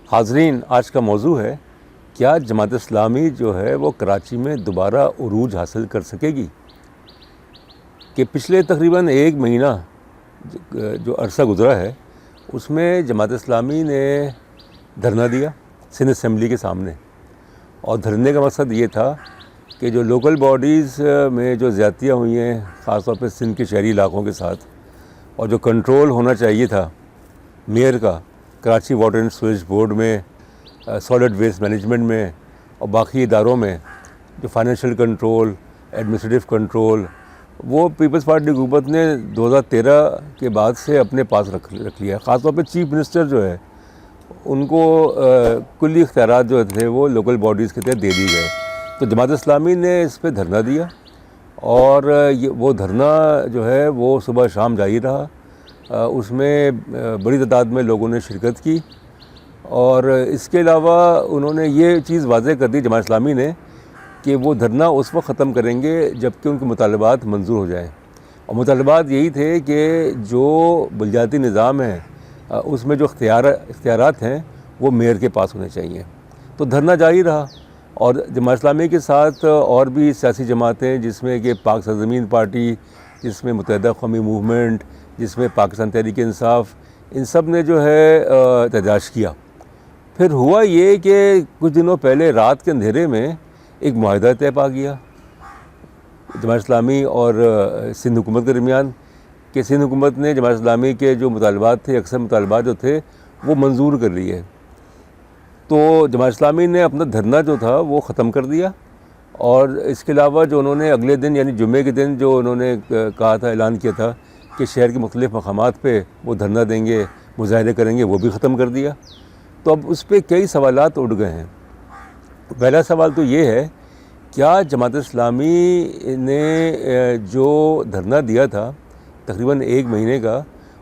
حاضرین، آج کا موضوع ہے کیا جماعت اسلامی جو ہے وہ کراچی میں دوبارہ عروج حاصل کر سکے گی؟ کہ پچھلے تقریباً ایک مہینہ جو عرصہ گزرا ہے اس میں جماعت اسلامی نے دھرنا دیا سندھ اسمبلی کے سامنے، اور دھرنے کا مقصد یہ تھا کہ جو لوکل باڈیز میں جو زیادتیاں ہوئی ہیں خاص طور پہ سندھ کے شہری علاقوں کے ساتھ، اور جو کنٹرول ہونا چاہیے تھا میئر کا Karachi water and sewage board میں، سالڈ ویسٹ مینجمنٹ میں اور باقی اداروں میں، جو فائنینشیل کنٹرول، ایڈمنسٹریٹو کنٹرول، وہ پیپلز پارٹی حکومت نے 2013 کے بعد سے اپنے پاس رکھ لیا ہے۔ خاص طور پہ چیف منسٹر جو ہے ان کو کلی اختیارات جو تھے وہ لوکل باڈیز کے تحت دے دی گئے۔ تو جماعت اسلامی نے اس پہ دھرنا دیا، اور وہ دھرنا جو ہے وہ صبح شام جاری رہا۔ اس میں بڑی تعداد میں لوگوں نے شرکت کی، اور اس کے علاوہ انہوں نے یہ چیز واضح کر دی جماعت اسلامی نے کہ وہ دھرنا اس وقت ختم کریں گے جب کہ ان کے مطالبات منظور ہو جائیں، اور مطالبات یہی تھے کہ جو بلدیاتی نظام ہے اس میں جو اختیارات ہیں وہ میئر کے پاس ہونے چاہیے۔ تو دھرنا جاری رہا، اور جماعت اسلامی کے ساتھ اور بھی سیاسی جماعتیں، جس میں کہ پاک سرزمین پارٹی، جس میں متحدہ قومی موومنٹ، جس میں پاکستان تحریک انصاف، ان سب نے جو ہے احتجاج کیا۔ پھر ہوا یہ کہ کچھ دنوں پہلے رات کے اندھیرے میں ایک معاہدہ طے پا گیا جماعت اسلامی اور سندھ حکومت کے درمیان، کہ سندھ حکومت نے جماعت اسلامی کے جو مطالبات تھے، اکثر مطالبات جو تھے وہ منظور کر لیے۔ تو جماعت اسلامی نے اپنا دھرنا جو تھا وہ ختم کر دیا، اور اس کے علاوہ جو انہوں نے اگلے دن یعنی جمعے کے دن جو انہوں نے کہا تھا، اعلان کیا تھا کہ شہر کے مختلف مقامات پہ وہ دھرنا دیں گے، مظاہرے کریں گے، وہ بھی ختم کر دیا۔ تو اب اس پہ کئی سوالات اٹھ گئے ہیں۔ پہلا سوال تو یہ ہے، کیا جماعت اسلامی نے جو دھرنا دیا تھا تقریباً ایک مہینے کا،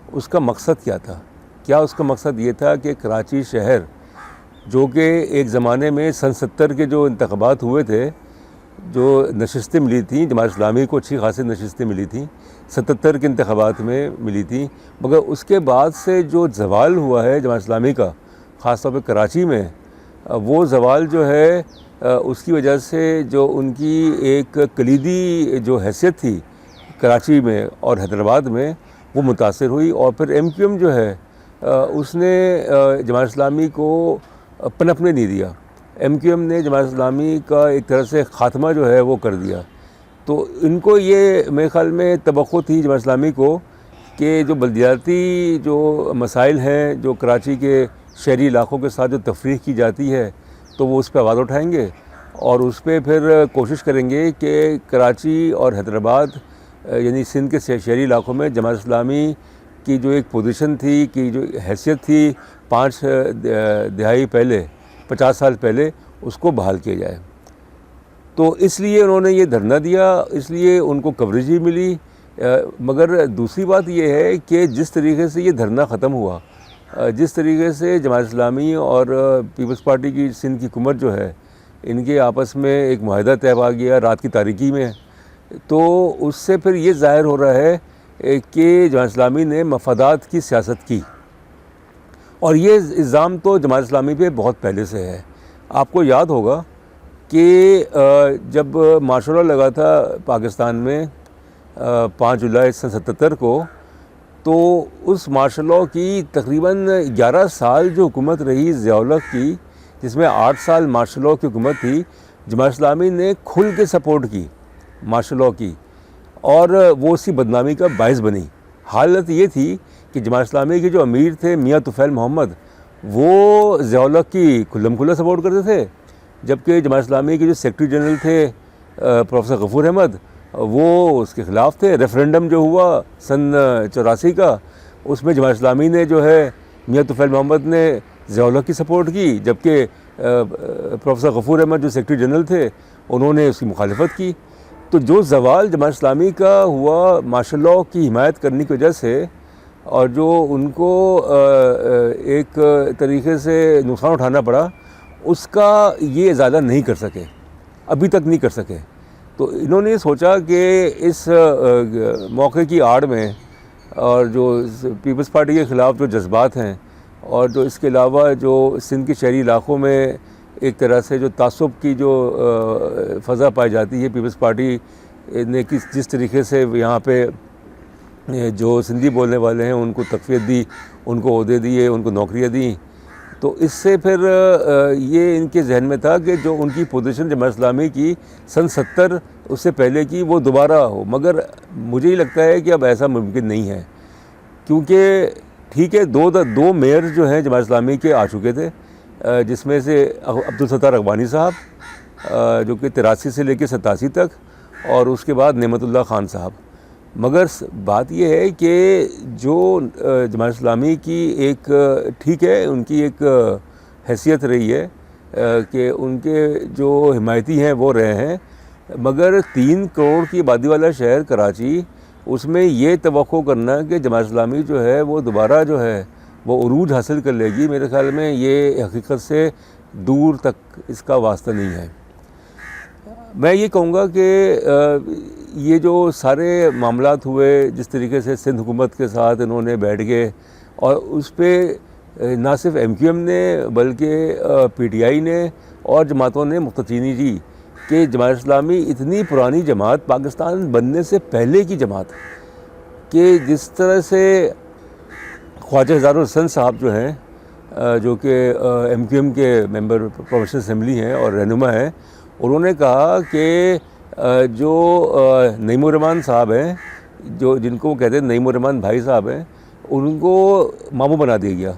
اس کا مقصد کیا تھا؟ کیا اس کا مقصد یہ تھا کہ کراچی شہر، جو کہ ایک زمانے میں سن 70 کے جو انتخابات ہوئے تھے، جو نشستیں ملی تھیں جماعت اسلامی کو، اچھی خاصی نشستیں ملی تھیں 77 کے انتخابات میں ملی تھیں، مگر اس کے بعد سے جو زوال ہوا ہے جماعت اسلامی کا خاص طور پہ کراچی میں، وہ زوال جو ہے اس کی وجہ سے جو ان کی ایک کلیدی جو حیثیت تھی کراچی میں اور حیدرآباد میں، وہ متاثر ہوئی، اور پھر ایم کیو ایم جو ہے اس نے جماعت اسلامی کو پنپنے نہیں دیا۔ ایم کیو ایم نے جماعت اسلامی کا ایک طرح سے خاتمہ جو ہے وہ کر دیا۔ تو ان کو یہ میرے خیال میں توقع تھی جماعت اسلامی کو کہ جو بلدیاتی جو مسائل ہیں، جو کراچی کے شہری علاقوں کے ساتھ جو تفریق کی جاتی ہے، تو وہ اس پہ آواز اٹھائیں گے، اور اس پہ پھر کوشش کریں گے کہ کراچی اور حیدرآباد یعنی سندھ کے شہری علاقوں میں جماعت اسلامی کی جو ایک پوزیشن تھی، کی جو حیثیت تھی 5 دہائی پہلے، 50 سال پہلے، اس کو بحال کیا جائے۔ تو اس لیے انہوں نے یہ دھرنا دیا، اس لیے ان کو کوریج بھی ملی۔ مگر دوسری بات یہ ہے کہ جس طریقے سے یہ دھرنا ختم ہوا، جس طریقے سے جماعت اسلامی اور پیپلز پارٹی کی سندھ کی حکومت جو ہے، ان کے آپس میں ایک معاہدہ طے پا گیا رات کی تاریکی میں، تو اس سے پھر یہ ظاہر ہو رہا ہے کہ جماعت اسلامی نے مفادات کی سیاست کی، اور یہ الزام تو جماعت اسلامی پہ بہت پہلے سے ہے۔ آپ کو یاد ہوگا کہ جب مارشل لا لگا تھا پاکستان میں 5 جولائی سن 77 کو، تو اس مارشل لا کی تقریباً 11 سال جو حکومت رہی ضیاء الحق کی، جس میں 8 سال مارشل لا کی حکومت تھی، جماعت اسلامی نے کھل کے سپورٹ کی مارشل لا کی، اور وہ اسی بدنامی کا باعث بنی۔ حالت یہ تھی کہ جماعت اسلامی کے جو امیر تھے میاں طفیل محمد، وہ ضیاء الحق کی کھلم کھلا سپورٹ کرتے تھے، جبکہ جماعت اسلامی کے جو سیکرٹری جنرل تھے پروفیسر غفور احمد، وہ اس کے خلاف تھے۔ ریفرنڈم جو ہوا سن 84 کا، اس میں جماعت اسلامی نے جو ہے میاں طفیل محمد نے ضیاء الحق کی سپورٹ کی، جبکہ پروفیسر غفور احمد جو سیکرٹری جنرل تھے انہوں نے اس کی مخالفت کی۔ تو جو زوال جماعت اسلامی کا ہوا مارشل لا کی حمایت کرنے کی وجہ سے، اور جو ان کو ایک طریقے سے نقصان اٹھانا پڑا، اس کا یہ ازالہ نہیں کر سکے، ابھی تک نہیں کر سکے۔ تو انہوں نے یہ سوچا کہ اس موقع کی آڑ میں، اور جو پیپلز پارٹی کے خلاف جو جذبات ہیں، اور جو اس کے علاوہ جو سندھ کے شہری علاقوں میں ایک طرح سے جو تعصب کی جو فضا پائی جاتی ہے، پیپلز پارٹی نے جس طریقے سے یہاں پہ جو سندھی بولنے والے ہیں ان کو تقویت دی، ان کو عہدے دیے، ان کو نوکریاں دیں، تو اس سے پھر یہ ان کے ذہن میں تھا کہ جو ان کی پوزیشن جماعت اسلامی کی سن 70 اس سے پہلے کی وہ دوبارہ ہو، مگر مجھے ہی لگتا ہے کہ اب ایسا ممکن نہیں ہے، کیونکہ ٹھیک ہے دو میئر جو ہیں جماعت اسلامی کے آ چکے تھے، جس میں سے عبدالستار اغوانی صاحب جو کہ 83 سے لے کے 87 تک، اور اس کے بعد نعمت اللہ خان صاحب. مگر بات یہ ہے کہ جو جماعت اسلامی کی ایک ٹھیک ہے ان کی ایک حیثیت رہی ہے کہ ان کے جو حمایتی ہیں وہ رہے ہیں، مگر 3 کروڑ کی آبادی والا شہر کراچی، اس میں یہ توقع کرنا کہ جماعت اسلامی جو ہے وہ دوبارہ جو ہے وہ عروج حاصل کر لے گی، میرے خیال میں یہ حقیقت سے دور تک اس کا واسطہ نہیں ہے. میں یہ کہوں گا کہ یہ جو سارے معاملات ہوئے، جس طریقے سے سندھ حکومت کے ساتھ انہوں نے بیٹھ گئے، اور اس پہ نہ صرف MQM نے بلکہ PTI نے اور جماعتوں نے مختچینی کی کہ جماعت اسلامی اتنی پرانی جماعت، پاکستان بننے سے پہلے کی جماعت، کہ جس طرح سے خواجہ ہزار الحسن صاحب جو ہیں جو کہ MQM کے ممبر پروفیشنل اسمبلی ہیں اور رہنما ہیں، انہوں نے کہا کہ جو نعیم الرحمان صاحب ہیں، جو جن کو وہ کہتے ہیں نعیم الرحمان بھائی صاحب ہیں، ان کو ماموں بنا دیا گیا.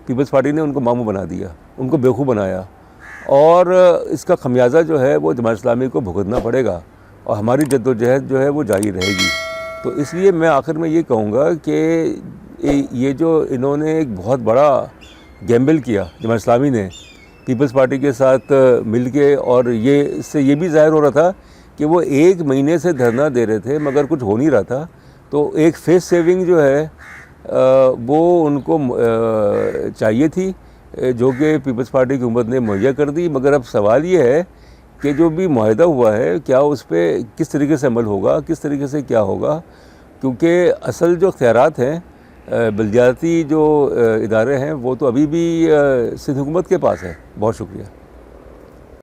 پیپلز پارٹی نے ان کو ماموں بنا دیا، ان کو بیوقوف بنایا، اور اس کا خمیازہ جو ہے وہ جماعت اسلامی کو بھگتنا پڑے گا، اور ہماری جد و جہد جو ہے وہ جاری رہے گی. تو اس لیے میں آخر میں یہ کہوں گا کہ یہ جو انہوں نے ایک بہت بڑا گیمبل کیا جماعت اسلامی نے پیپلز پارٹی کے ساتھ مل کے، اور اس سے یہ بھی ظاہر ہو رہا تھا کہ وہ 1 مہینے سے دھرنا دے رہے تھے مگر کچھ ہو نہیں رہا تھا، تو ایک فیس سیونگ جو ہے وہ ان کو چاہیے تھی، جو کہ پیپلز پارٹی کی حکومت نے مہیا کر دی. مگر اب سوال یہ ہے کہ جو بھی معاہدہ ہوا ہے کیا اس پہ کس طریقے سے عمل ہوگا، کس طریقے سے کیا ہوگا، کیونکہ اصل جو اختیارات ہیں بلدیاتی جو ادارے ہیں وہ تو ابھی بھی سندھ حکومت کے پاس ہے. بہت شکریہ.